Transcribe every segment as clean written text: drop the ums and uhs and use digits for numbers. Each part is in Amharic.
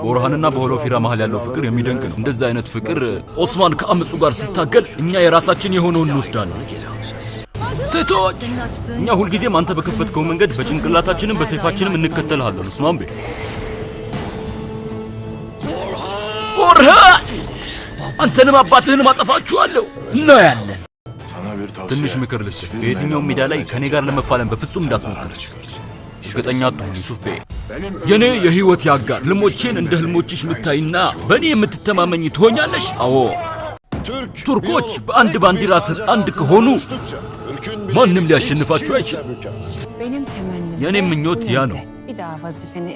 ቦርሃንና በሆሎፊራ መሃል ያለው ፍቅር የሚደንቅ ነው እንደዛ አይነት ፍቅር ኦስማን ከአመጹ ጋር ሲታገል እኛ የራሳችን የሆነውን እንወስዳለን ሴቶች እኛ ሁሉ ጊዜም አንተ በከፈትከው መንገድ በጭንቅላታችንም በሰይፋችንም እንከተልሃለን ኡስማን ቤ ቦርሃን አንተንም አባትህንም አጠፋችኋለሁ ነው ያለን ትንሽ ምክር ልስጥ በየትኛው ሜዳ ላይ ከኔ ጋር ለመፋለም በፍጹም እንዳትሞክር እርግጠኛ አትሁን ዩሱፍ ቤ የኔ የህይወት ያጋር ልሞቼን እንደ ህልሞችሽ ምታይና በኔ የምትተማመኝ ትሆኛለሽ አዎ ቱርኮች በአንድ ባንዲራ ስር አንድ ከሆኑ ማንም ሊያሸንፋቸው አይችልም የኔ ምኞት ያ ነው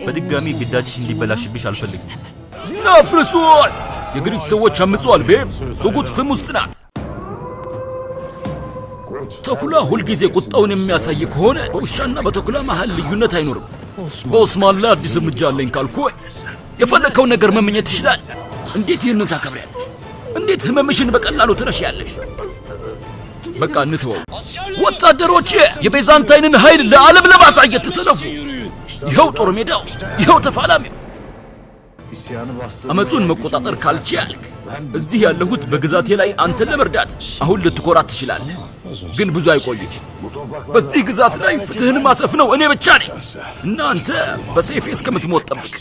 በድጋሚ ግዳጅሽ እንዲበላሽብሽ አልፈልግም ናፍርሱት የግሪክ ሰዎች አምጸዋል ቤ ሱጉት ፍም ውስጥ ናት ተኩላ ሁሉ ጊዜ ቁጣውን የሚያሳይ ከሆነ በውሻና በተኩላ መሃል ልዩነት አይኖርም በኦስማን ላይ አዲስ እርምጃ አለኝ ካልኩ የፈለከው ነገር መመኘት ይችላል እንዴት ይህንን ታከብሪያለሽ እንዴት ህመምሽን በቀላሉ ትረሻለሽ በቃ እንተው ወታደሮች የቤዛንታይንን ኃይል ለዓለም ለማሳየት ተሰለፉ ይኸው ጦር ሜዳው ይኸው ተፋላሚው አመጹን መቆጣጠር ካልቻልክ እዚህ ያለሁት በግዛቴ ላይ አንተን ለመርዳት አሁን ልትኮራ ትችላለህ ግን ብዙ አይቆይም በዚህ ግዛት ላይ ፍትህን ማሰፍ ነው እኔ ብቻ ነኝ እናንተ በሰይፍ እስከምትሞት ጠብቅ